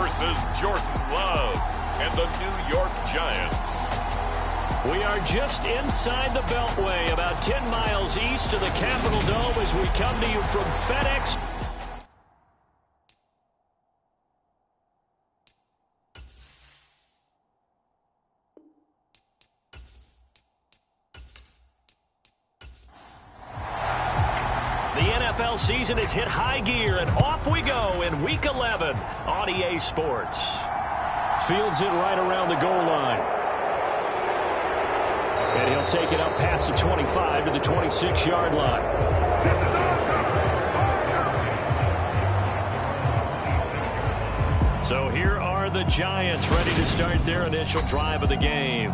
versus Jordan Love and the New York Giants. We are just inside the Beltway, about 10 miles east of the Capitol Dome as we come to you from FedEx. The NFL season has hit high gear, and off we go in Week 11 on EA Sports. Fields it right around the goal line. And he'll take it up past the 25 to the 26-yard line. So here are the Giants ready to start their initial drive of the game.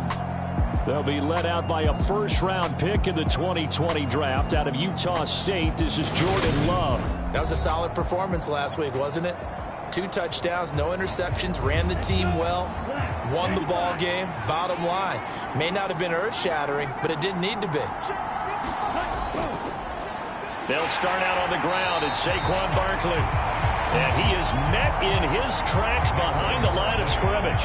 They'll be led out by a first-round pick in the 2020 draft out of Utah State. This is Jordan Love. That was a solid performance last week, wasn't it? 2 touchdowns, no interceptions, ran the team well, won the ball game. Bottom line, may not have been earth-shattering, but it didn't need to be. They'll start out on the ground, it's Saquon Barkley. And he is met in his tracks behind the line of scrimmage.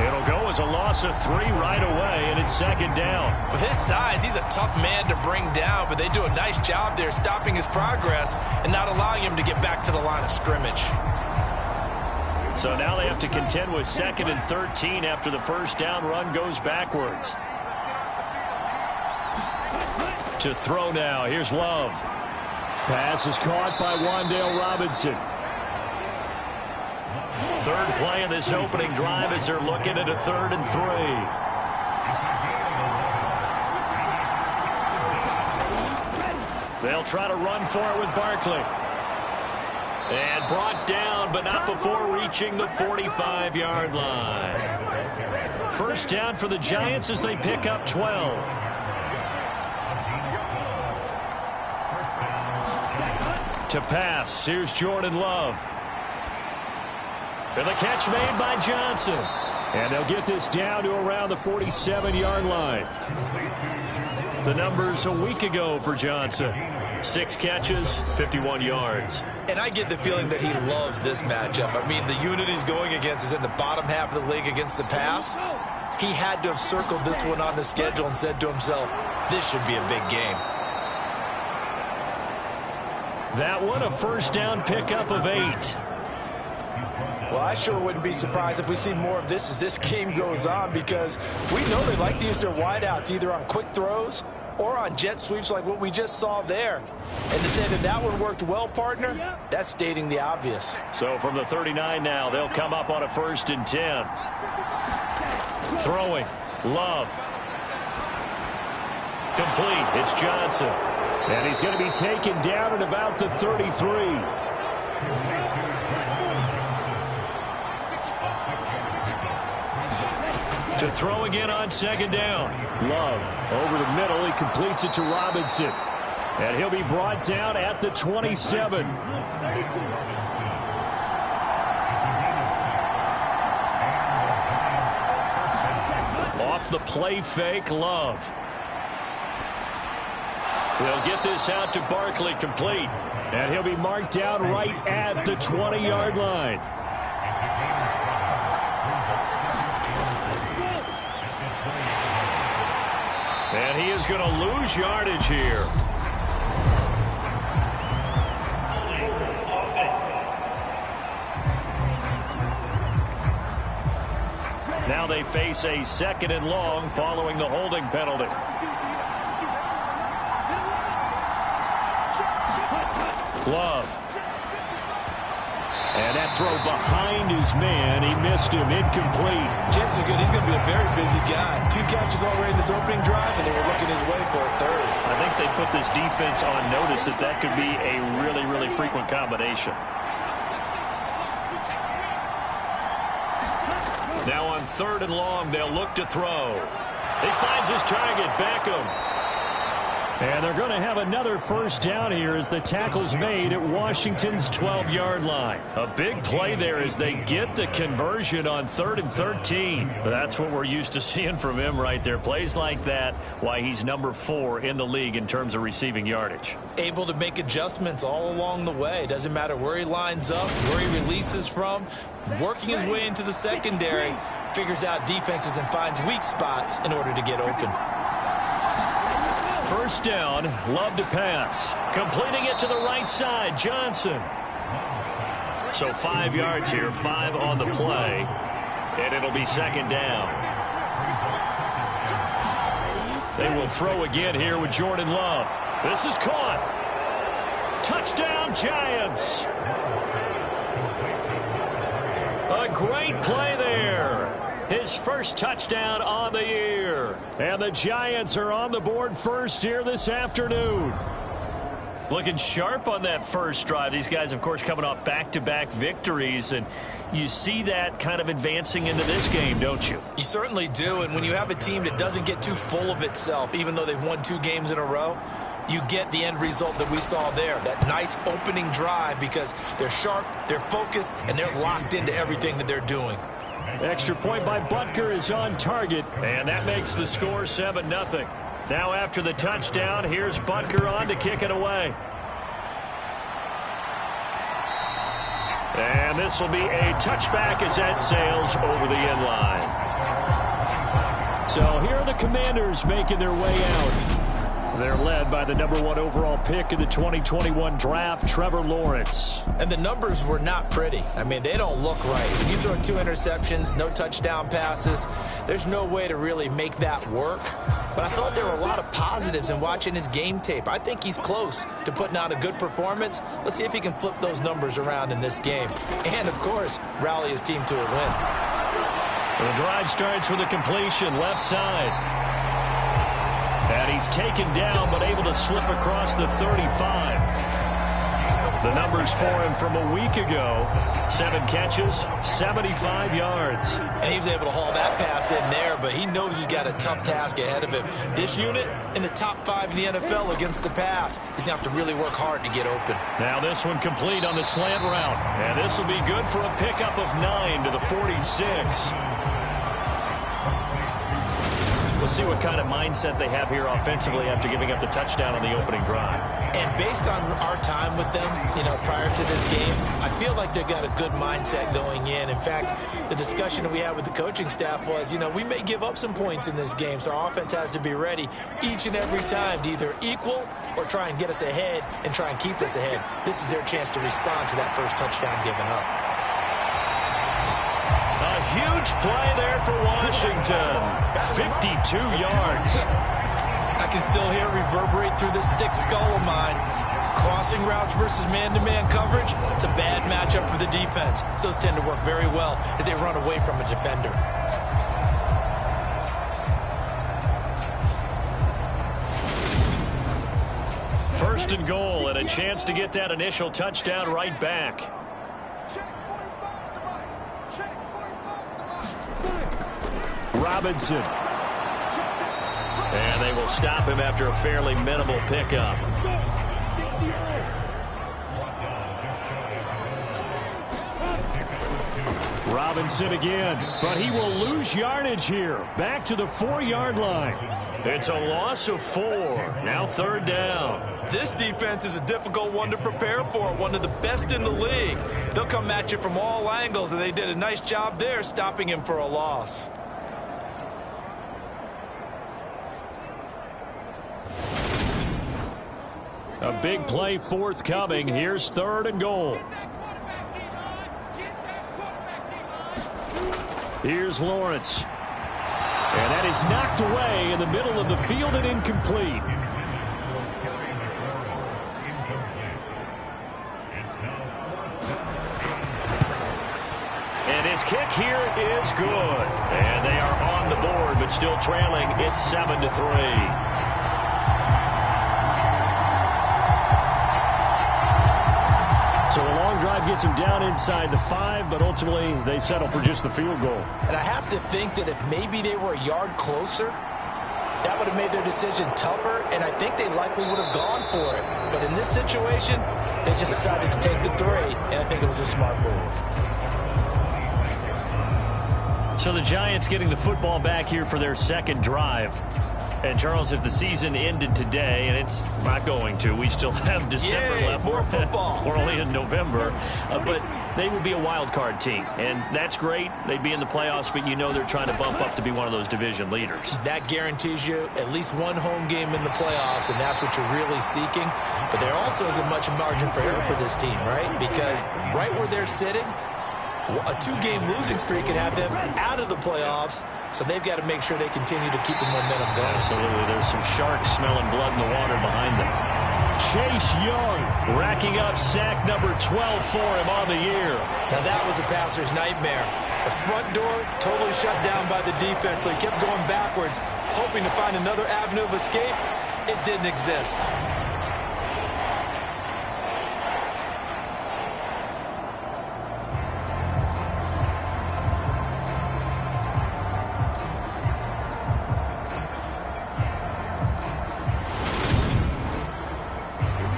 It'll go as a loss of 3 right away, and it's second down. With his size, he's a tough man to bring down, but they do a nice job there stopping his progress and not allowing him to get back to the line of scrimmage. So now they have to contend with 2nd and 13 after the first down run goes backwards. To throw now, here's Love. Pass is caught by Wan'Dale Robinson. Third play in this opening drive as they're looking at a 3rd and 3. They'll try to run for it with Barkley. And brought down, but not before reaching the 45-yard line. First down for the Giants as they pick up 12. To pass, here's Jordan Love. And the catch made by Johnson. And they'll get this down to around the 47-yard line. The numbers a week ago for Johnson. 6 catches, 51 yards. And I get the feeling that he loves this matchup. I mean, the unit he's going against is in the bottom half of the league against the pass. He had to have circled this one on the schedule and said to himself, this should be a big game. That one, a first down pickup of 8. Well, I sure wouldn't be surprised if we see more of this as this game goes on, because we know they like to use their wideouts either on quick throws or on jet sweeps like what we just saw there. And to say that that one worked well, partner, that's stating the obvious. So from the 39 now, they'll come up on a 1st and 10. Throwing, Love. Complete, it's Johnson. And he's going to be taken down at about the 33. To throw again on 2nd down. Love over the middle. He completes it to Robinson. And he'll be brought down at the 27. Off the play fake, Love. They'll get this out to Barkley, complete. And he'll be marked down right at the 20-yard line. And he is going to lose yardage here. Now they face a 2nd and long following the holding penalty. Love. And that throw behind his man. He missed him. Incomplete. Chances are good. He's going to be a very busy guy. 2 catches already in this opening drive, and they were looking his way for a 3rd. I think they put this defense on notice that that could be a really, really frequent combination. Now on 3rd and long, they'll look to throw. He finds his target, Beckham. And they're going to have another first down here as the tackle's made at Washington's 12-yard line. A big play there as they get the conversion on 3rd and 13. That's what we're used to seeing from him right there. Plays like that, why he's number 4 in the league in terms of receiving yardage. Able to make adjustments all along the way. Doesn't matter where he lines up, where he releases from. Working his way into the secondary, figures out defenses and finds weak spots in order to get open. First down, Love to pass. Completing it to the right side, Johnson. So 5 yards here, 5 on the play, and it'll be second down. They will throw again here with Jordan Love. This is caught. Touchdown, Giants. A great play there. His first touchdown on the year. And the Giants are on the board first here this afternoon. Looking sharp on that first drive. These guys, of course, coming off back-to-back victories. And you see that kind of advancing into this game, don't you? You certainly do. And when you have a team that doesn't get too full of itself, even though they've won 2 games in a row, you get the end result that we saw there. That nice opening drive because they're sharp, they're focused, and they're locked into everything that they're doing. Extra point by Butker is on target, and that makes the score 7-0. Now after the touchdown, here's Butker on to kick it away. And this will be a touchback as that sails over the end line. So here are the Commanders making their way out. They're led by the number 1 overall pick in the 2021 draft, Trevor Lawrence. And the numbers were not pretty. I mean, they don't look right. When you throw 2 interceptions, no touchdown passes, there's no way to really make that work. But I thought there were a lot of positives in watching his game tape. I think he's close to putting out a good performance. Let's see if he can flip those numbers around in this game. And, of course, rally his team to a win. The drive starts with a completion left side. And he's taken down, but able to slip across the 35. The numbers for him from a week ago, 7 catches, 75 yards. And he was able to haul that pass in there, but he knows he's got a tough task ahead of him. This unit in the top 5 in the NFL against the pass. He's going to have to really work hard to get open. Now this one complete on the slant route. And this will be good for a pickup of 9 to the 46. We'll see what kind of mindset they have here offensively after giving up the touchdown on the opening drive. And based on our time with them, prior to this game, I feel like they've got a good mindset going in. In fact, the discussion that we had with the coaching staff was, we may give up some points in this game, so our offense has to be ready each and every time to either equal or try and get us ahead and try and keep us ahead. This is their chance to respond to that first touchdown given up. A huge play there for Washington. 52 yards. I can still hear it reverberate through this thick skull of mine. Crossing routes versus man-to-man coverage, it's a bad matchup for the defense. Those tend to work very well as they run away from a defender. First and goal, and a chance to get that initial touchdown right back. Robinson. And they will stop him after a fairly minimal pickup. Robinson again, but he will lose yardage here. Back to the 4-yard line. It's a loss of 4. Now 3rd down. This defense is a difficult one to prepare for, one of the best in the league. They'll come at you from all angles, and they did a nice job there stopping him for a loss. A big play forthcoming. Here's 3rd and goal. Here's Lawrence. And that is knocked away in the middle of the field and incomplete. And his kick here is good. And they are on the board, but still trailing. It's 7-3. So a long drive gets them down inside the 5, but ultimately they settle for just the field goal. And I have to think that if maybe they were a yard closer, that would have made their decision tougher, and I think they likely would have gone for it. But in this situation, they just decided to take the 3, and I think it was a smart move. So the Giants getting the football back here for their second drive. And, Charles, if the season ended today, and it's not going to, we still have December left. More football. We're only in November. But they would be a wild card team. And that's great. They'd be in the playoffs, but you know they're trying to bump up to be one of those division leaders. That guarantees you at least one home game in the playoffs, and that's what you're really seeking. But there also isn't much margin for error for this team, right? Because right where they're sitting, a 2-game losing streak could have them out of the playoffs, so they've got to make sure they continue to keep the momentum going. Absolutely. There's some sharks smelling blood in the water behind them. Chase Young racking up sack number 12 for him on the year. Now that was a passer's nightmare. The front door totally shut down by the defense, so he kept going backwards, hoping to find another avenue of escape. It didn't exist.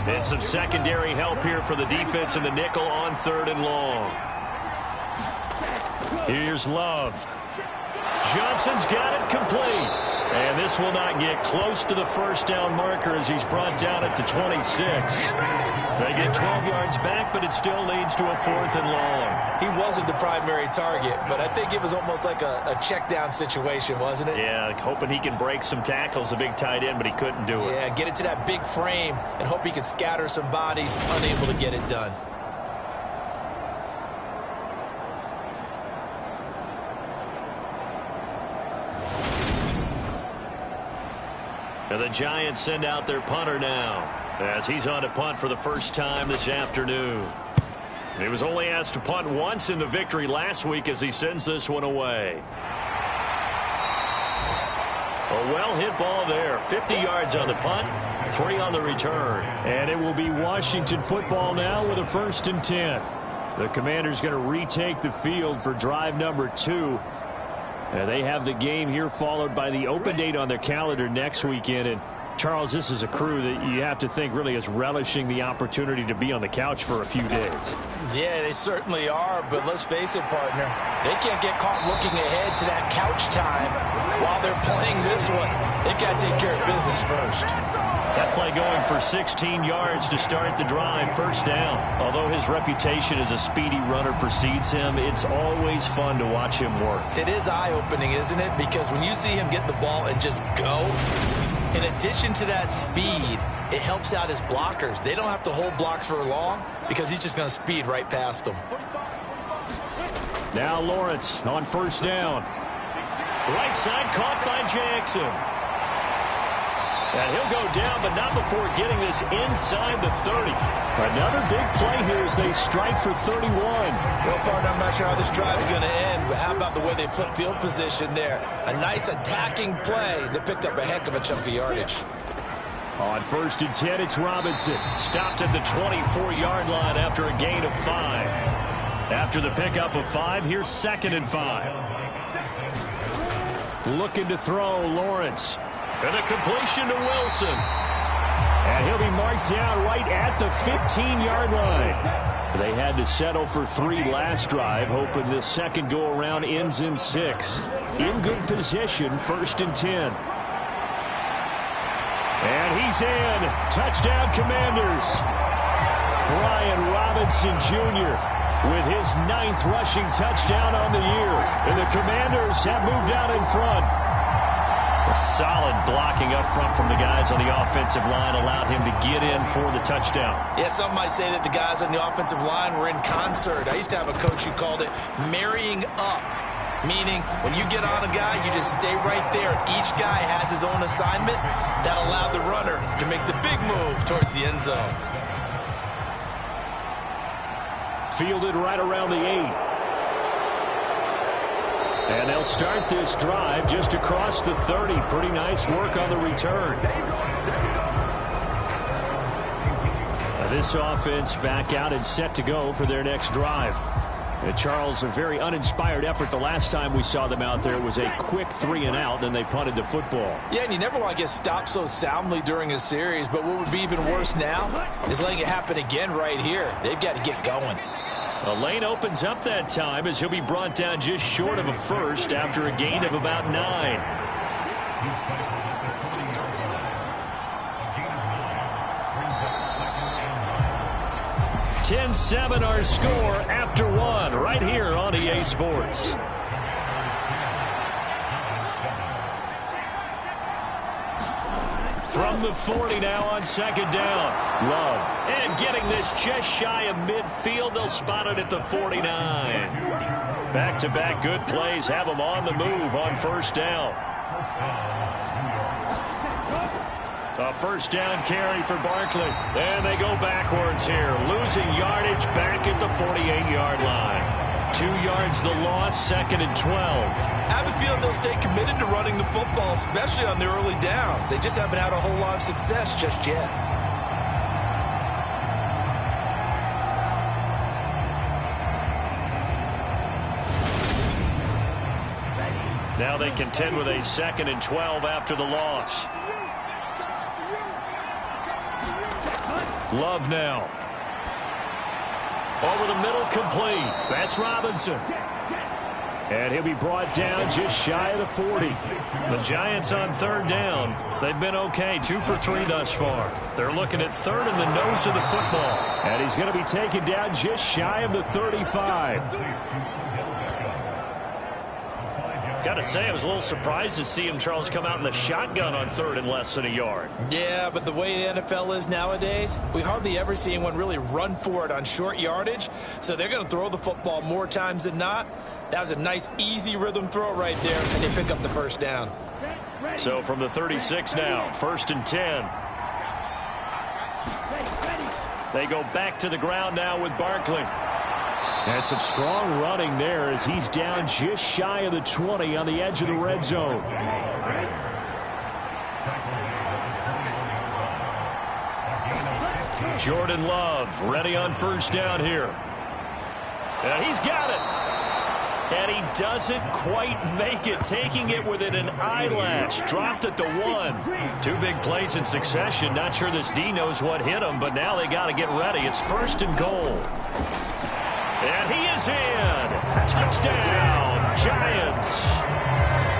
And some secondary help here for the defense in the nickel on 3rd and long. Here's Love. Johnson's got it complete. And this will not get close to the first down marker as he's brought down at the 26. They get 12 yards back, but it still leads to a 4th and long. He wasn't the primary target, but I think it was almost like a check down situation, wasn't it? Yeah, hoping he can break some tackles, a big tight end, but he couldn't do it. Yeah, get it to that big frame and hope he can scatter some bodies, unable to get it done. And the Giants send out their punter now as he's on to punt for the first time this afternoon. He was only asked to punt once in the victory last week as he sends this one away. A well-hit ball there. 50 yards on the punt, 3 on the return. And it will be Washington football now with a 1st and 10. The Commanders going to retake the field for drive number 2. And they have the game here followed by the open date on their calendar next weekend. And, Charles, this is a crew that you have to think really is relishing the opportunity to be on the couch for a few days. Yeah, they certainly are, but let's face it, partner. They can't get caught looking ahead to that couch time while they're playing this one. They've got to take care of business first. That play going for 16 yards to start the drive, 1st down. Although his reputation as a speedy runner precedes him, it's always fun to watch him work. It is eye-opening, isn't it? Because when you see him get the ball and just go, in addition to that speed, it helps out his blockers. They don't have to hold blocks for long because he's just going to speed right past them. Now Lawrence on 1st down. Right side caught by Jackson. And he'll go down, but not before getting this inside the 30. Another big play here as they strike for 31. Well, partner, I'm not sure how this drive's going to end, but how about the way they flip field position there? A nice attacking play that picked up a heck of a chunk of yardage. On 1st and 10, it's Robinson. Stopped at the 24-yard line after a gain of 5. After the pickup of 5, here's 2nd and 5. Looking to throw, Lawrence. And a completion to Wilson. And he'll be marked down right at the 15-yard line. They had to settle for 3 last drive, hoping this second go-around ends in 6. In good position, 1st and 10. And he's in. Touchdown, Commanders. Brian Robinson Jr. with his 9th rushing touchdown on the year. And the Commanders have moved out in front. A solid blocking up front from the guys on the offensive line allowed him to get in for the touchdown. Yeah, some might say that the guys on the offensive line were in concert. I used to have a coach who called it marrying up, meaning when you get on a guy, you just stay right there. Each guy has his own assignment that allowed the runner to make the big move towards the end zone. Fielded right around the 8. And they'll start this drive just across the 30. Pretty nice work on the return. Now this offense back out and set to go for their next drive. And Charles, a very uninspired effort. The last time we saw them out there was a quick 3 and out, then they punted the football. Yeah, and you never want to get stopped so soundly during a series, but what would be even worse now is letting it happen again right here. They've got to get going. A lane opens up that time as he'll be brought down just short of a first after a gain of about 9. (10-7) our score after 1 right here on EA Sports. From the 40 now on second down. Love. And getting this just shy of midfield. They'll spot it at the 49. Back-to-back good plays have them on the move on first down. A first down carry for Barkley. And they go backwards here. Losing yardage back at the 48-yard line. 2 yards the loss, second and 12. I have a feeling they'll stay committed to running the football, especially on their early downs. They just haven't had a whole lot of success just yet. Now they contend with a second and 12 after the loss. Love now. Over the middle, complete. That's Robinson. And he'll be brought down just shy of the 40. The Giants on third down. They've been okay, 2 for 3 thus far. They're looking at third in the nose of the football. And he's going to be taken down just shy of the 35. Got to say, I was a little surprised to see him, Charles, come out in the shotgun on third and less than a yard. Yeah, but the way the NFL is nowadays, we hardly ever see anyone really run for it on short yardage. So they're going to throw the football more times than not. That was a nice, easy rhythm throw right there, and they pick up the first down. So from the 36 now, first and 10. They go back to the ground now with Barkley. And some strong running there as he's down just shy of the 20 on the edge of the red zone. Jordan Love ready on first down here. And he's got it. And he doesn't quite make it, taking it within an eyelash. Dropped at the 1. 2 big plays in succession. Not sure this D knows what hit him, but now they got to get ready. It's first and goal. And he is in. Touchdown, Giants.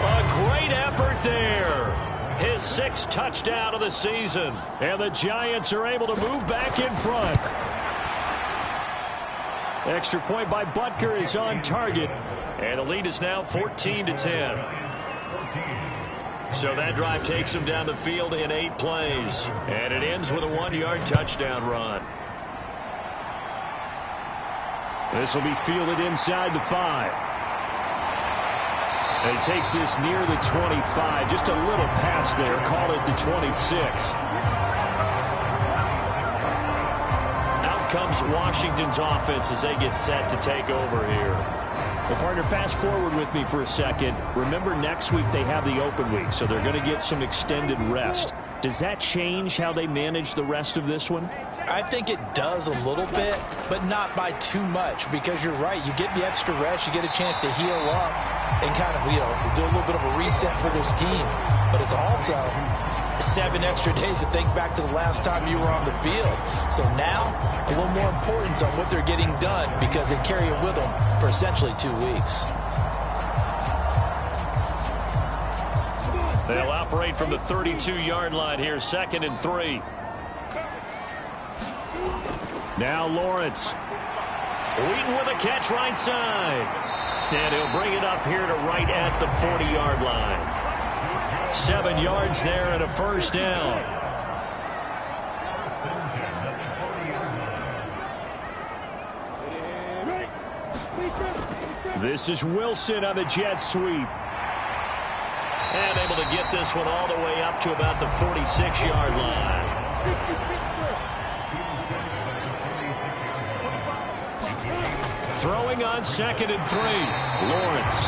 A great effort there. His 6th touchdown of the season. And the Giants are able to move back in front. Extra point by Butker is on target. And the lead is now 14-10. So that drive takes him down the field in 8 plays. And it ends with a 1-yard touchdown run. This will be fielded inside the 5. And he takes this near the 25. Just a little pass there. Call it the 26. Out comes Washington's offense as they get set to take over here. Well, partner, fast forward with me for a second. Remember, next week they have the open week, so they're going to get some extended rest. Does that change how they manage the rest of this one? I think it does a little bit, but not by too much, because you're right. You get the extra rest. You get a chance to heal up and kind of, do a little bit of a reset for this team. But it's also 7 extra days to think back to the last time you were on the field. So now, a little more importance on what they're getting done because they carry it with them for essentially 2 weeks. They'll operate from the 32-yard line here, second and 3. Now Lawrence. Wheaton with a catch right side. And he'll bring it up here to right at the 40-yard line. 7 yards there and a first down. This is Wilson on the jet sweep. And able to get this one all the way up to about the 46-yard line. Throwing on second and 3. Lawrence.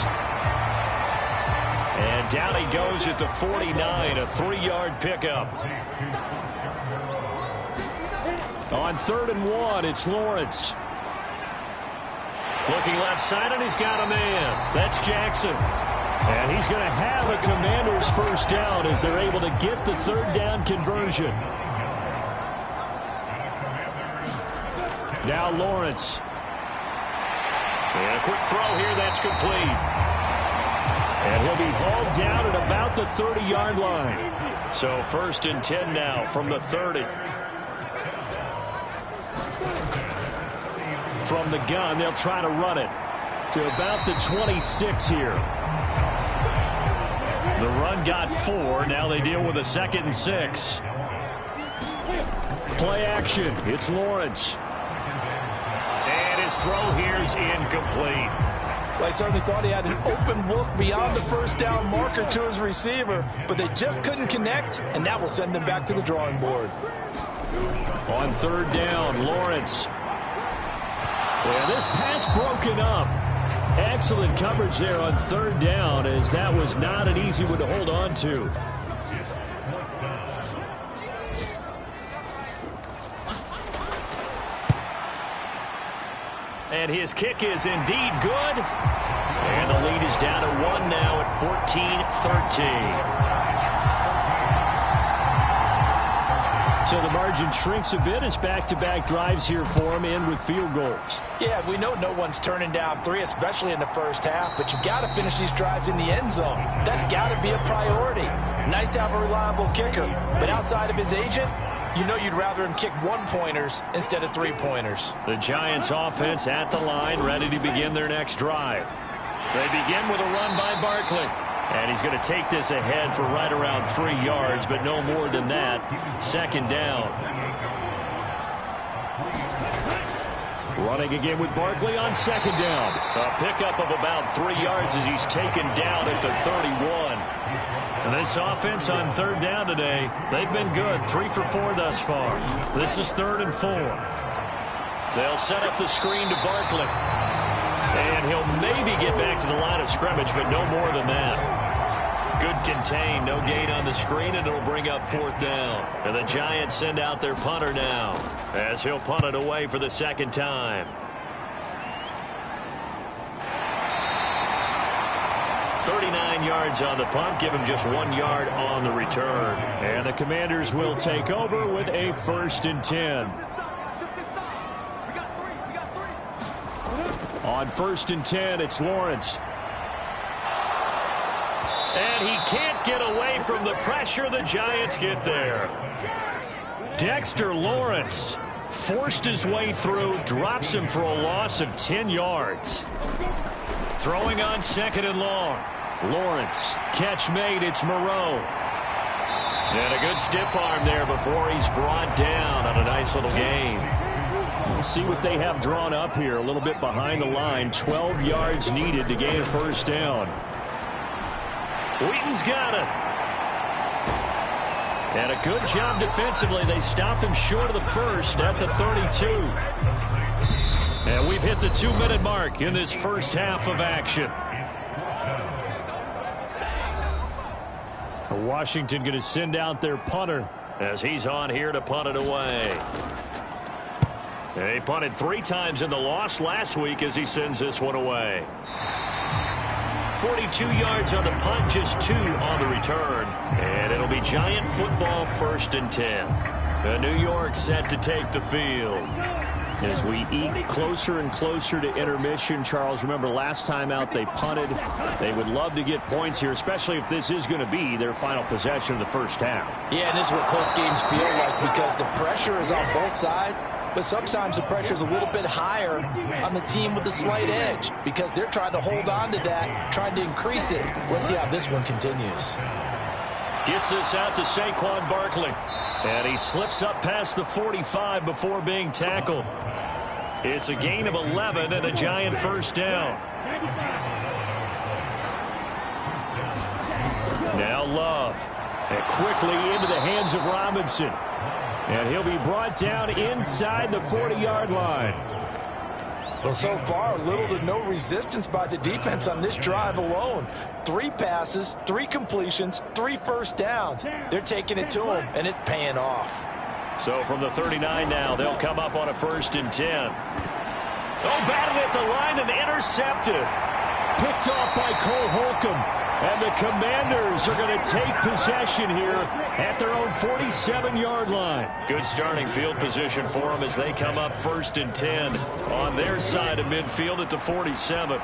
And down he goes at the 49, a 3-yard pickup. On third and 1, it's Lawrence. Looking left side, and he's got a man. That's Jackson. And he's going to have a Commander's first down as they're able to get the third down conversion. Now Lawrence. And a quick throw here, that's complete. And he'll be hauled down at about the 30-yard line. So 1st and 10 now from the 30. From the gun, they'll try to run it to about the 26 here. The run got 4. Now they deal with a 2nd and 6. Play action. It's Lawrence. And his throw here is incomplete. Well, I certainly thought he had an open look beyond the first down marker to his receiver, but they just couldn't connect, and that will send them back to the drawing board. On 3rd down, Lawrence. And this pass broken up. Excellent coverage there on 3rd down, as that was not an easy one to hold on to. And his kick is indeed good. And the lead is down to 1 now at 14-13. So the margin shrinks a bit as back-to-back drives here for him, in with field goals. Yeah, we know no one's turning down 3, especially in the first half, but you've got to finish these drives in the end zone. That's got to be a priority. Nice to have a reliable kicker, but outside of his agent, you know you'd rather him kick 1-pointers instead of 3-pointers. The Giants offense at the line, ready to begin their next drive. They begin with a run by Barkley. And he's going to take this ahead for right around 3 yards, but no more than that. 2nd down. Running again with Barkley on 2nd down. A pickup of about 3 yards as he's taken down at the 31. And this offense on 3rd down today, they've been good. 3 for 4 thus far. This is 3rd and 4. They'll set up the screen to Barkley. And he'll maybe get back to the line of scrimmage, but no more than that. Good contain, no gain on the screen, and it'll bring up 4th down. And the Giants send out their punter now, as he'll punt it away for the 2nd time. 39 yards on the punt, give him just 1 yard on the return. And the Commanders will take over with a 1st and 10. On 1st and 10, it's Lawrence. And he can't get away from the pressure. The Giants get there. Dexter Lawrence forced his way through, drops him for a loss of 10 yards. Throwing on 2nd and long. Lawrence, catch made, it's Moreau. And a good stiff arm there before he's brought down on a nice little gain. We'll see what they have drawn up here, a little bit behind the line. 12 yards needed to gain a 1st down. Wheaton's got it. And a good job defensively. They stopped him short of the 1st at the 32. And we've hit the 2-minute mark in this first half of action. Washington going to send out their punter as he's on here to punt it away. They punted 3 times in the loss last week as he sends this one away. 42 yards on the punt, just 2 on the return. And it'll be Giant football, 1st and 10. New York set to take the field. As we eat closer and closer to intermission, Charles, remember last time out they punted. They would love to get points here, especially if this is going to be their final possession of the first half. Yeah, and this is what close games feel like because the pressure is on both sides, but sometimes the pressure is a little bit higher on the team with the slight edge because they're trying to hold on to that, trying to increase it. Let's see how this one continues. Gets this out to Saquon Barkley. And he slips up past the 45 before being tackled. It's a gain of 11 and a Giant 1st down. Now Love. And quickly into the hands of Robinson. And he'll be brought down inside the 40-yard line. Well, so far, little to no resistance by the defense on this drive alone. 3 passes, 3 completions, 3 first downs. They're taking it to him, and it's paying off. So from the 39 now, they'll come up on a 1st and 10. Oh, batted at the line and intercepted. Picked off by Cole Holcomb. And the Commanders are going to take possession here at their own 47-yard line. Good starting field position for them as they come up 1st and 10 on their side of midfield at the 47.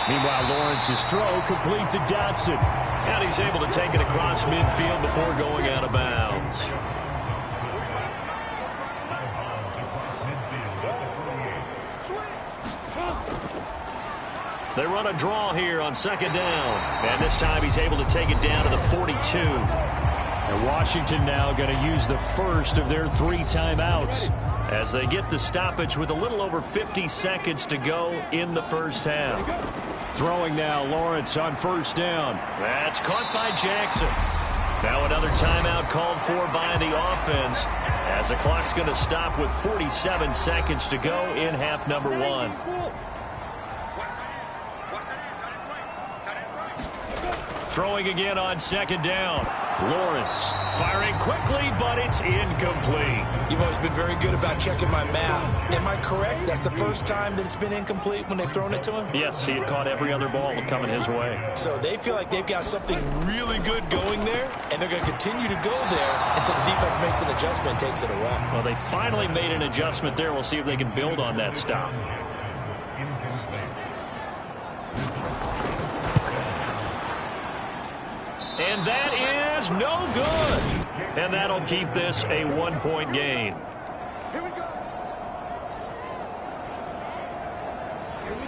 Meanwhile, Lawrence's throw complete to Dotson. And he's able to take it across midfield before going out of bounds. They run a draw here on 2nd down. And this time he's able to take it down to the 42. And Washington now going to use the first of their 3 timeouts as they get the stoppage with a little over 50 seconds to go in the first half. Throwing now, Lawrence on 1st down. That's caught by Jackson. Now another timeout called for by the offense as the clock's going to stop with 47 seconds to go in half number 1. Throwing again on 2nd down. Lawrence firing quickly, but it's incomplete. You've always been very good about checking my math. Am I correct? That's the first time that it's been incomplete when they've thrown it to him? Yes, he had caught every other ball coming his way. So they feel like they've got something really good going there, and they're going to continue to go there until the defense makes an adjustment and takes it away. Well, they finally made an adjustment there. We'll see if they can build on that stop. And that is no good. And that'll keep this a 1-point game.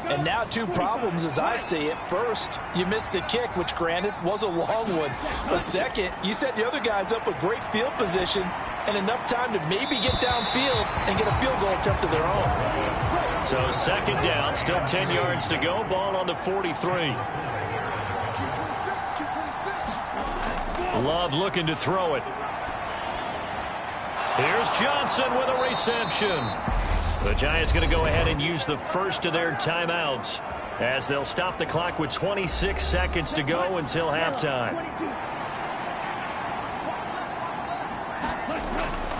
And now 2 problems as I see it. First, you missed the kick, which granted was a long one. But second, you set the other guys up with great field position and enough time to maybe get downfield and get a field goal attempt of their own. So 2nd down, still 10 yards to go. Ball on the 43. Love looking to throw it. Here's Johnson with a reception. The Giants going to go ahead and use the first of their timeouts as they'll stop the clock with 26 seconds to go until halftime.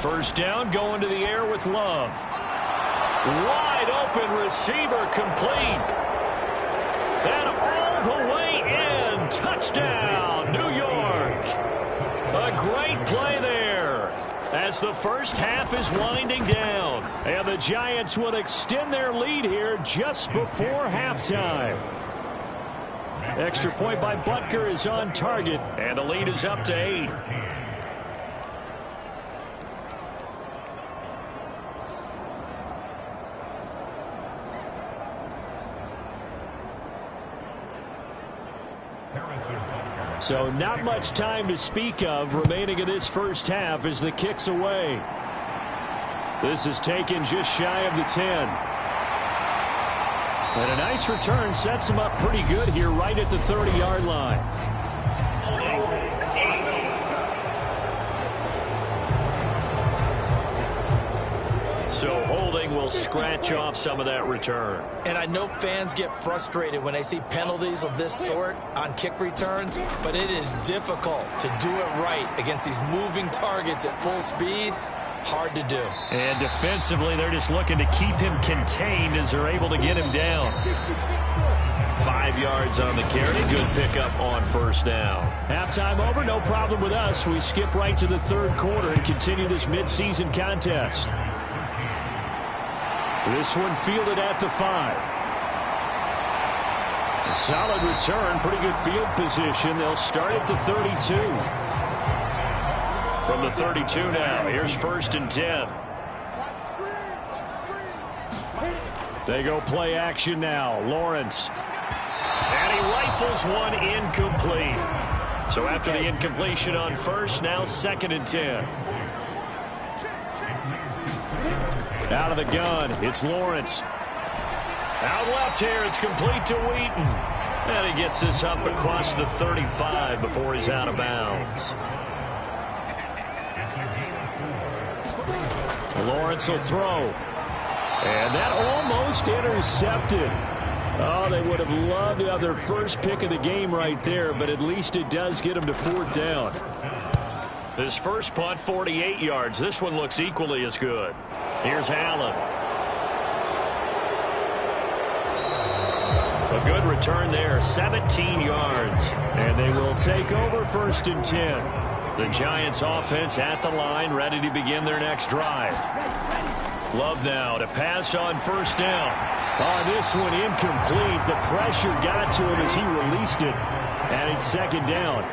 1st down, going to the air with Love. Wide open receiver complete. And all the way in. Touchdown, New York. A great play there as the first half is winding down. And the Giants will extend their lead here just before halftime. Extra point by Butker is on target, and the lead is up to 8. So not much time to speak of remaining in this first half as the kick's away. This is taken just shy of the 10. And a nice return sets him up pretty good here right at the 30-yard line. So holding will scratch off some of that return. And I know fans get frustrated when they see penalties of this sort on kick returns, but it is difficult to do it right against these moving targets at full speed. Hard to do. And defensively, they're just looking to keep him contained as they're able to get him down. 5 yards on the carry. Good pickup on 1st down. Halftime over. No problem with us. We skip right to the 3rd quarter and continue this midseason contest. This one fielded at the 5. A solid return. Pretty good field position. They'll start at the 32. From the 32 now, here's 1st and 10. They go play action now. Lawrence. And he rifles one incomplete. So after the incompletion on 1st, now 2nd and 10. Out of the gun, it's Lawrence. Out left here, it's complete to Wheaton. And he gets this up across the 35 before he's out of bounds. Lawrence will throw. And that almost intercepted. Oh, they would have loved to have their first pick of the game right there, but at least it does get them to 4th down. This first punt, 48 yards. This one looks equally as good. Here's Allen. A good return there, 17 yards. And they will take over 1st and 10. The Giants offense at the line, ready to begin their next drive. Love now to pass on 1st down. On this one, incomplete. The pressure got to him as he released it. And it's 2nd down.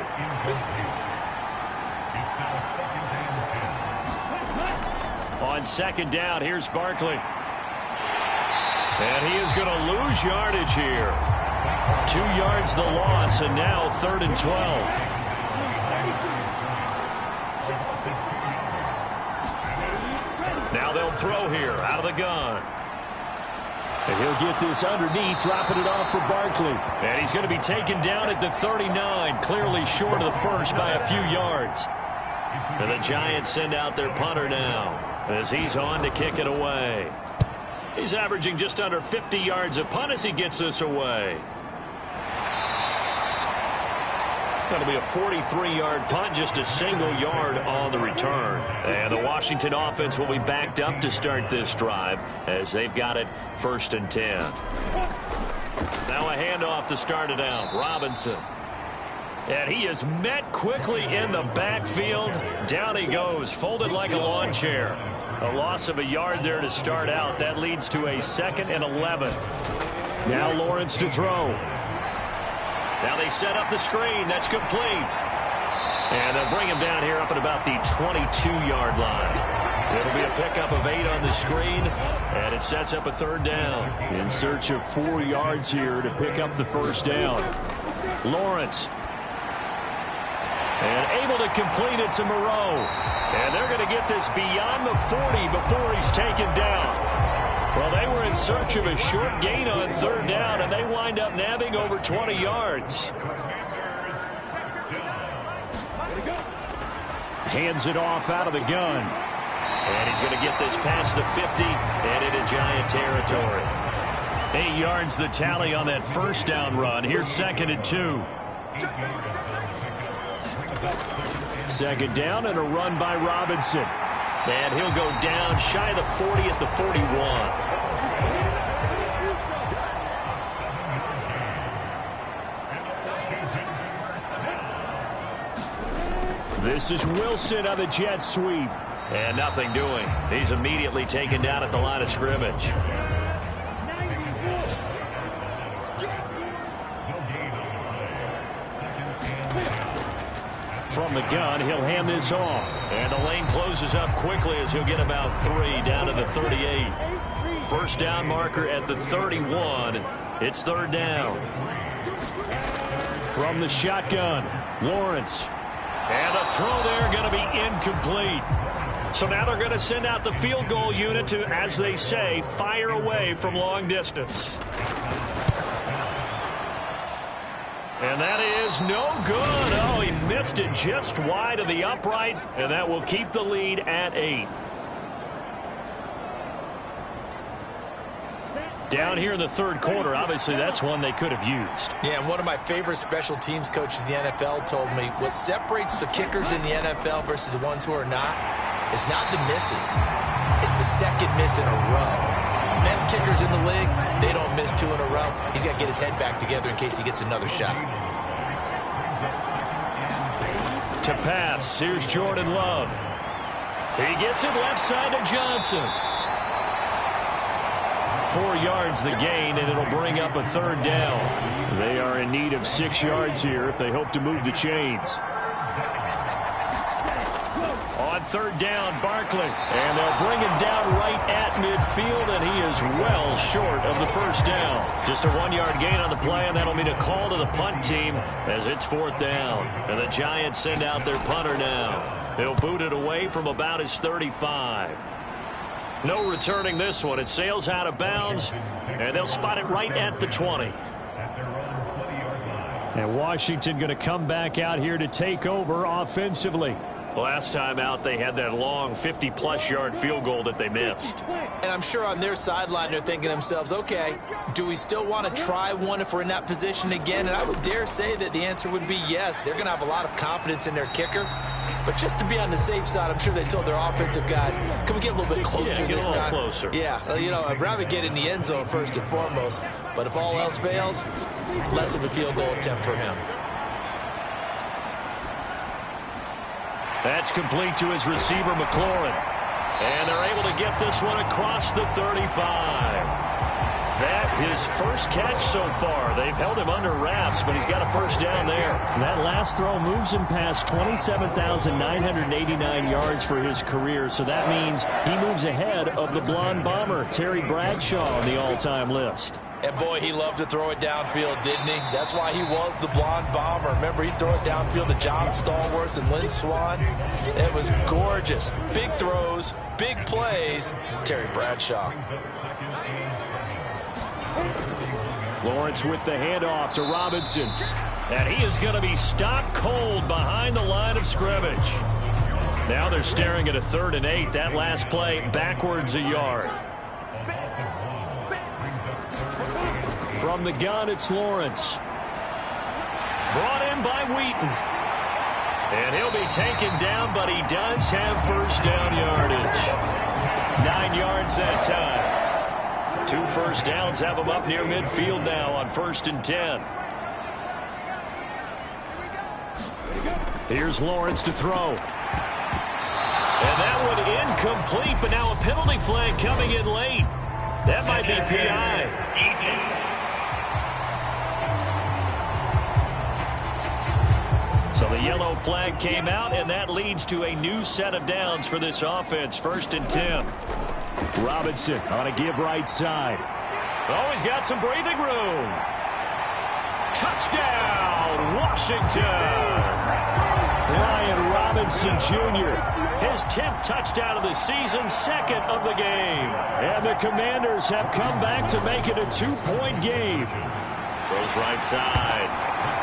On 2nd down, here's Barkley. And he is going to lose yardage here. 2 yards the loss, and now 3rd and 12. Now they'll throw here out of the gun. And he'll get this underneath, dropping it off for Barkley. And he's going to be taken down at the 39, clearly short of the first by a few yards. And the Giants send out their punter now as he's on to kick it away. He's averaging just under 50 yards a punt as he gets this away. That'll be a 43-yard punt, just a single yard on the return. And the Washington offense will be backed up to start this drive as they've got it 1st and 10. Now a handoff to start it out. Robinson. And he is met quickly in the backfield. Down he goes, folded like a lawn chair. A loss of a yard there to start out. That leads to a 2nd and 11. Now Lawrence to throw. Now they set up the screen. That's complete. And they'll bring him down here up at about the 22-yard line. It'll be a pickup of 8 on the screen, and it sets up a 3rd down. In search of 4 yards here to pick up the 1st down. Lawrence. And able to complete it to Moreau. And they're going to get this beyond the 40 before he's taken down. Well, they were in search of a short gain on 3rd down, and they wind up nabbing over 20 yards. Hands it off out of the gun. And he's going to get this past the 50 and into Giant territory. 8 yards the tally on that 1st down run. Here's 2nd and 2. 2nd down and a run by Robinson. And he'll go down shy of the 40 at the 41. This is Wilson on the jet sweep. And nothing doing. He's immediately taken down at the line of scrimmage. From the gun, he'll hand this off. And the lane closes up quickly as he'll get about 3 down to the 38. 1st down marker at the 31. It's 3rd down. From the shotgun, Lawrence. And the throw there going to be incomplete. So now they're going to send out the field goal unit to, as they say, fire away from long distance. And that is no good. Oh, he missed it just wide of the upright, and that will keep the lead at 8. Down here in the 3rd quarter, obviously that's one they could have used. Yeah, and one of my favorite special teams coaches in the NFL told me what separates the kickers in the NFL versus the ones who are not is not the misses. It's the 2nd miss in a row. Best kickers in the league, they don't miss 2 in a row. He's got to get his head back together in case he gets another shot. To pass, here's Jordan Love. He gets it left side to Johnson. 4 yards the gain, and it'll bring up a 3rd down. They are in need of 6 yards here if they hope to move the chains. On 3rd down, Barkley. And they'll bring him down right at midfield, and he is well short of the 1st down. Just a 1-yard gain on the play, and that'll mean a call to the punt team as it's 4th down. And the Giants send out their punter now. He'll boot it away from about his 35. No returning this one. It sails out of bounds, and they'll spot it right at the 20. And Washington going to come back out here to take over offensively. Last time out, they had that long 50-plus yard field goal that they missed. And I'm sure on their sideline, they're thinking to themselves, okay, do we still want to try one if we're in that position again? And I would dare say that the answer would be yes. They're going to have a lot of confidence in their kicker. But But just to be on the safe side, I'm sure they told their offensive guys, can we get a little bit closer this time? Closer. Yeah, you know, I'd rather get in the end zone first and foremost. But if all else fails, less of a field goal attempt for him. That's complete to his receiver, McLaurin. And they're able to get this one across the 35. That his first catch so far. They've held him under wraps, but he's got a first down there. That last throw moves him past 27,989 yards for his career, so that means he moves ahead of the blonde bomber, Terry Bradshaw, on the all-time list. And boy, he loved to throw it downfield, didn't he? That's why he was the blonde bomber. Remember, he'd throw it downfield to John Stallworth and Lynn Swann. It was gorgeous. Big throws, big plays. Terry Bradshaw. Lawrence with the handoff to Robinson. And he is going to be stopped cold behind the line of scrimmage. Now they're staring at a 3rd and 8. That last play backwards a yard. From the gun, it's Lawrence. Brought in by Wheaton. And he'll be taken down, but he does have first down yardage. 9 yards that time. 2 first downs have him up near midfield now on 1st and 10. Here's Lawrence to throw. And that one incomplete, but now a penalty flag coming in late. That might be PI. So the yellow flag came out, and that leads to a new set of downs for this offense. 1st and 10. Robinson on a give right side. Oh, he's got some breathing room. Touchdown, Washington. Ryan Robinson Jr., his 10th touchdown of the season, 2nd of the game. And the Commanders have come back to make it a 2-point game. Goes right side.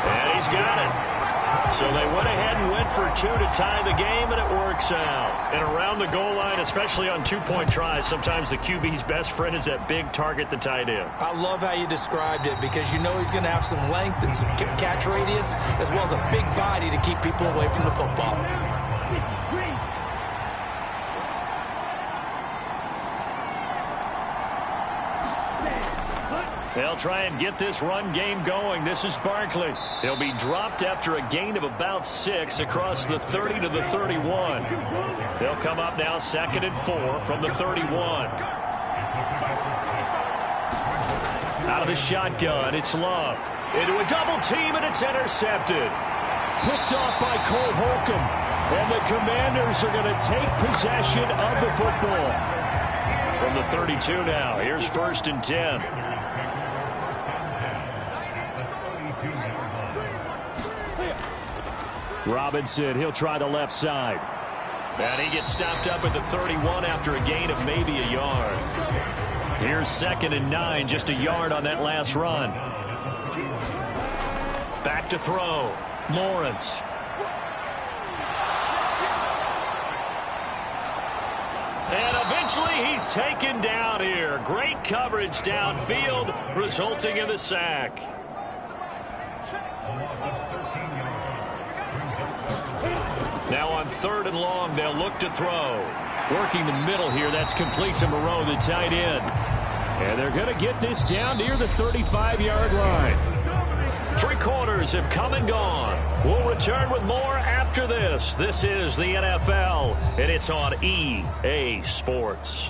And he's got it. So they went ahead and went for 2 to tie the game, and it works out. And around the goal line, especially on 2-point tries, sometimes the QB's best friend is that big target, the tight end. I love how you described it because you know he's going to have some length and some catch radius as well as a big body to keep people away from the football. They'll try and get this run game going. This is Barkley. He'll be dropped after a gain of about 6 across the 30 to the 31. They'll come up now 2nd and 4 from the 31. Out of the shotgun, it's Love. Into a double team, and it's intercepted. Picked off by Cole Holcomb. And the Commanders are going to take possession of the football. From the 32 now, here's 1st and 10. Robinson, he'll try the left side. And he gets stopped up at the 31 after a gain of maybe a yard. Here's 2nd and 9, just a yard on that last run. Back to throw. Lawrence. And eventually he's taken down here. Great coverage downfield, resulting in the sack. Now on 3rd and long, they'll look to throw. Working the middle here, that's complete to Moreau, the tight end. And they're going to get this down near the 35-yard line. 3 quarters have come and gone. We'll return with more after this. This is the NFL, and it's on EA Sports.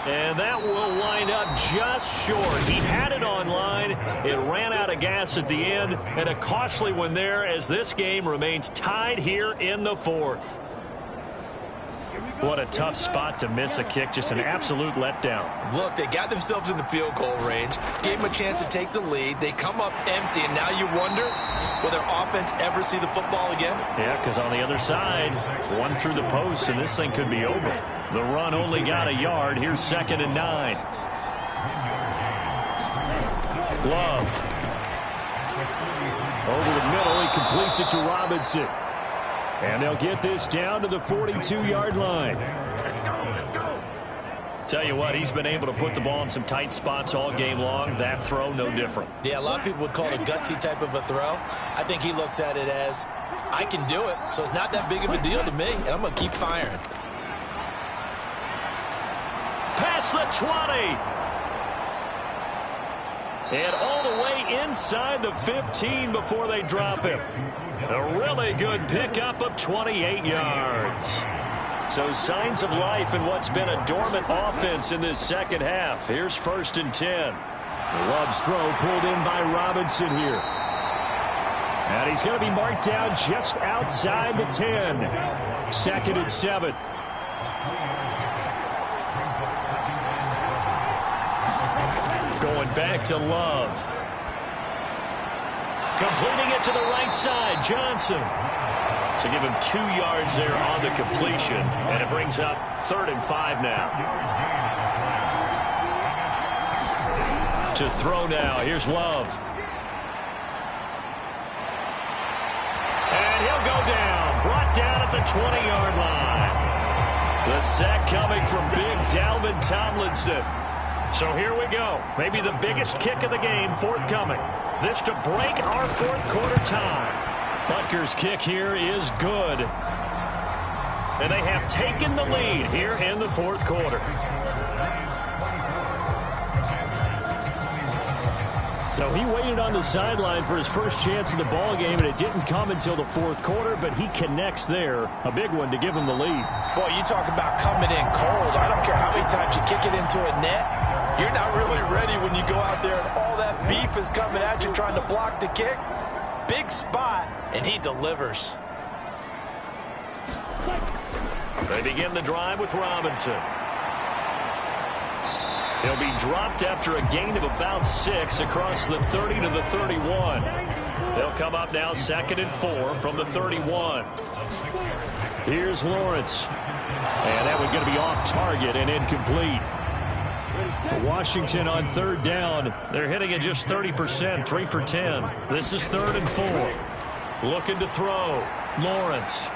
And that will wind up just short. He had it on line. It ran out of gas at the end, and a costly one there as this game remains tied here in the 4th. What a tough spot to miss a kick. Just an absolute letdown. Look, they got themselves in the field goal range, gave them a chance to take the lead. They come up empty, and now you wonder, will their offense ever see the football again? Yeah, because on the other side, one through the post, and this thing could be over. The run only got a yard. Here's 2nd and 9. Love. Over the middle, he completes it to Robinson. And they'll get this down to the 42-yard line. Tell you what, he's been able to put the ball in some tight spots all game long. That throw, no different. Yeah, a lot of people would call it a gutsy type of a throw. I think he looks at it as, I can do it, so it's not that big of a deal to me, and I'm going to keep firing. Past the 20. And all the way inside the 15 before they drop him. A really good pickup of 28 yards. So signs of life in what's been a dormant offense in this second half. Here's 1st and 10. Love's throw pulled in by Robinson here. And he's going to be marked down just outside the 10. 2nd and 7. Going back to Love. Completing it to the right side, Johnson. So give him 2 yards there on the completion, and it brings up 3rd and 5 now. To throw now, here's Love. And he'll go down, brought down at the 20-yard line. The sack coming from big Dalvin Tomlinson. So here we go. Maybe the biggest kick of the game forthcoming. This to break our 4th quarter tie. Butker's kick here is good. And they have taken the lead here in the 4th quarter. So he waited on the sideline for his first chance in the ball game, and it didn't come until the 4th quarter, but he connects there. A big one to give him the lead. Boy, you talk about coming in cold. I don't care how many times you kick it into a net. You're not really ready when you go out there and all that beef is coming at you trying to block the kick. Big spot, and he delivers. They begin the drive with Robinson. He'll be dropped after a gain of about 6 across the 30 to the 31. They'll come up now 2nd and 4 from the 31. Here's Lawrence. And that one's going to be off target and incomplete. Washington on 3rd down. They're hitting it just 30%, 3 for 10. This is 3rd and 4. Looking to throw. Lawrence.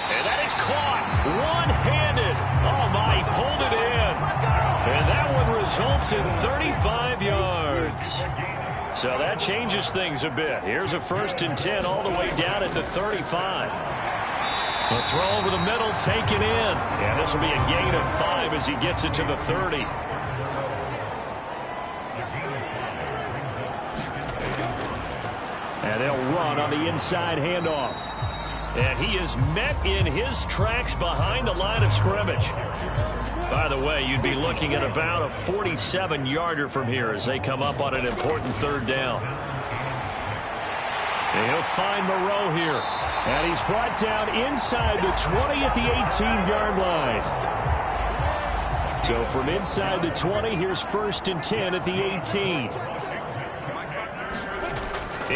And that is caught one-handed. Oh, my, he pulled it in. And that one results in 35 yards. So that changes things a bit. Here's a 1st and 10 all the way down at the 35. The throw over the middle taken in. And this will be a gain of 5 as he gets it to the 30. And they'll run on the inside handoff. And he is met in his tracks behind the line of scrimmage. By the way, you'd be looking at about a 47-yarder from here as they come up on an important 3rd down. And he'll find Moreau here. And he's brought down inside the 20 at the 18-yard line. So from inside the 20, here's 1st and 10 at the 18.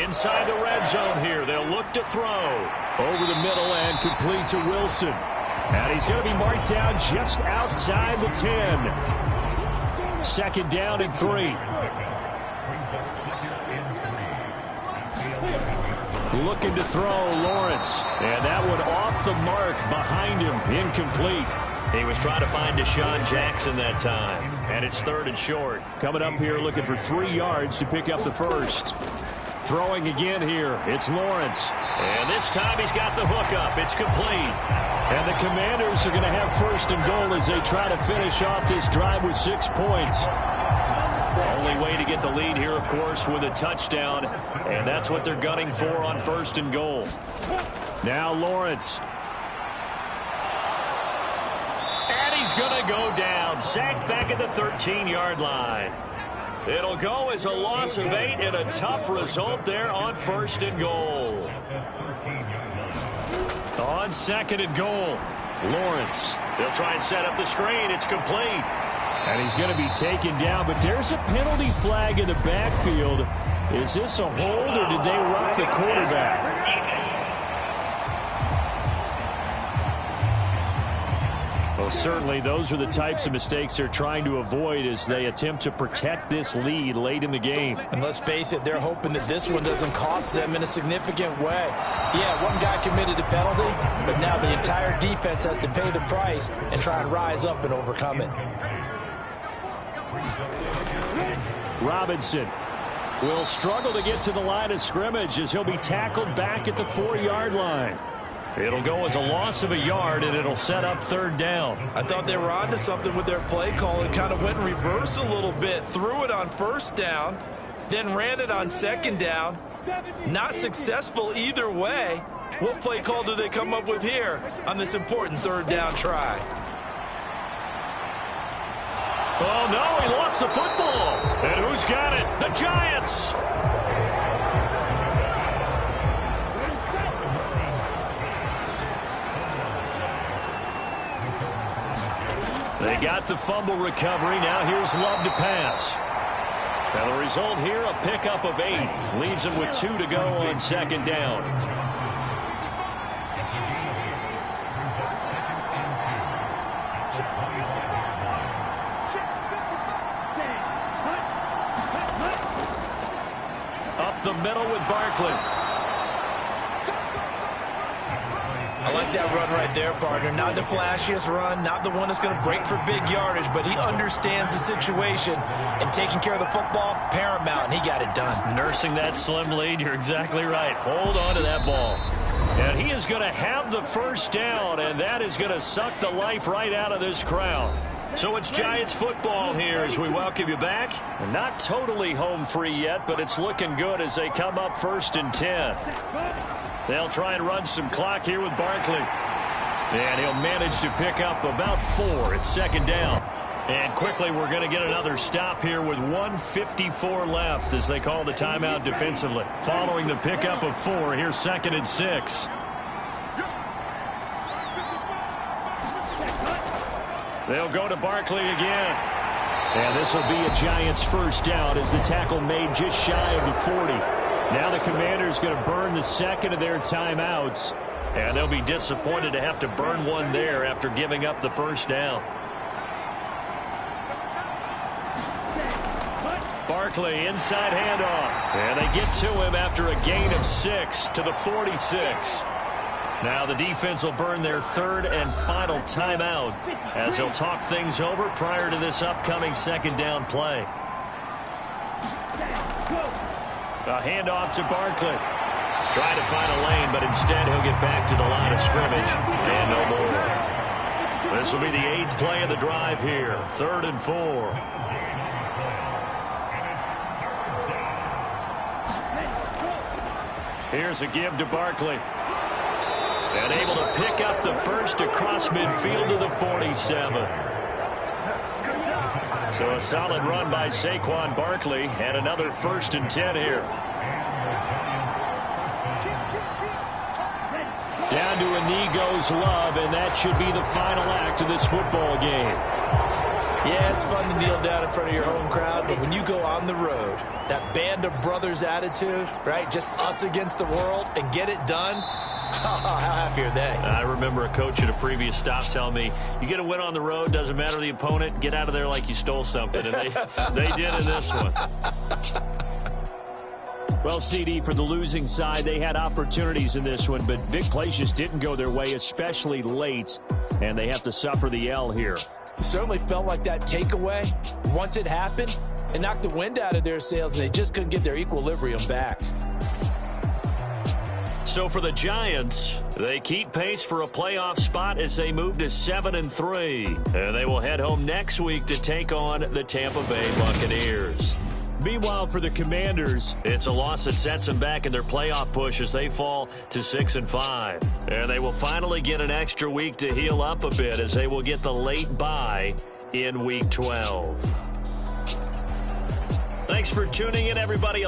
Inside the red zone here, they'll look to throw. Over the middle and complete to Wilson. And he's going to be marked down just outside the 10. 2nd down and 3. Looking to throw, Lawrence. And that one off the mark behind him, incomplete. He was trying to find Deshaun Jackson that time. And it's 3rd and short. Coming up here looking for 3 yards to pick up the 1st. Throwing again here, it's Lawrence. And this time he's got the hook up. It's complete. And the Commanders are going to have 1st and goal as they try to finish off this drive with 6 points. Only way to get the lead here, of course, with a touchdown. And that's what they're gunning for on 1st and goal. Now Lawrence. And he's going to go down. Sacked back at the 13-yard line. It'll go as a loss of 8 and a tough result there on 1st and goal. On 2nd and goal, Lawrence. They'll try and set up the screen. It's complete. And he's going to be taken down, but there's a penalty flag in the backfield. Is this a hold or did they rough the quarterback? Well, Most certainly, those are the types of mistakes they're trying to avoid as they attempt to protect this lead late in the game. And let's face it, they're hoping that this one doesn't cost them in a significant way. Yeah, one guy committed a penalty, but now the entire defense has to pay the price and try and rise up and overcome it. Robinson will struggle to get to the line of scrimmage as he'll be tackled back at the 4-yard line. It'll go as a loss of a yard, and it'll set up 3rd down. I thought they were onto something with their play call and kind of went in reverse a little bit. Threw it on 1st down, then ran it on 2nd down. Not successful either way. What play call do they come up with here on this important 3rd down try? Oh, no, he lost the football. And who's got it? The Giants. They got the fumble recovery. Now here's Love to pass. Now the result here, a pickup of 8. Leaves them with 2 to go on 2nd down. Up the middle with Barkley. I like that run right there, partner. Not the flashiest run, not the one that's going to break for big yardage, but he understands the situation, and taking care of the football, paramount, and he got it done. Nursing that slim lead, you're exactly right. Hold on to that ball. And he is going to have the 1st down, and that is going to suck the life right out of this crowd. So it's Giants football here as we welcome you back. Not totally home free yet, but it's looking good as they come up 1st and 10. They'll try and run some clock here with Barkley. And he'll manage to pick up about 4 at 2nd down. And quickly we're going to get another stop here with 1:54 left as they call the timeout defensively. Following the pickup of 4, here's 2nd and 6. They'll go to Barkley again. And this will be a Giants 1st down as the tackle made just shy of the 40. Now the Commanders going to burn the 2nd of their timeouts. And they'll be disappointed to have to burn one there after giving up the 1st down. Barkley, inside handoff. And they get to him after a gain of 6 to the 46. Now the defense will burn their 3rd and final timeout as they'll talk things over prior to this upcoming 2nd down play. A handoff to Barkley. Trying to find a lane, but instead he'll get back to the line of scrimmage. And no more. This will be the 8th play of the drive here. 3rd and 4. Here's a give to Barkley. And able to pick up the 1st across midfield to the 47. So a solid run by Saquon Barkley and another 1st and 10 here. Down to a knee goes Love, and that should be the final act of this football game. Yeah, it's fun to kneel down in front of your home crowd, but when you go on the road, that band of brothers attitude, right, just us against the world, and get it done, how happy are they? I remember a coach at a previous stop telling me, you get a win on the road, doesn't matter the opponent, get out of there like you stole something. And they did in this one. Well, CD, for the losing side, they had opportunities in this one, but big plays just didn't go their way, especially late, and they have to suffer the L here. It certainly felt like that takeaway, once it happened, it knocked the wind out of their sails, and they just couldn't get their equilibrium back. So for the Giants, they keep pace for a playoff spot as they move to 7-3. And they will head home next week to take on the Tampa Bay Buccaneers. Meanwhile, for the Commanders, it's a loss that sets them back in their playoff push as they fall to 6-5. And they will finally get an extra week to heal up a bit as they will get the late bye in Week 12. Thanks for tuning in, everybody.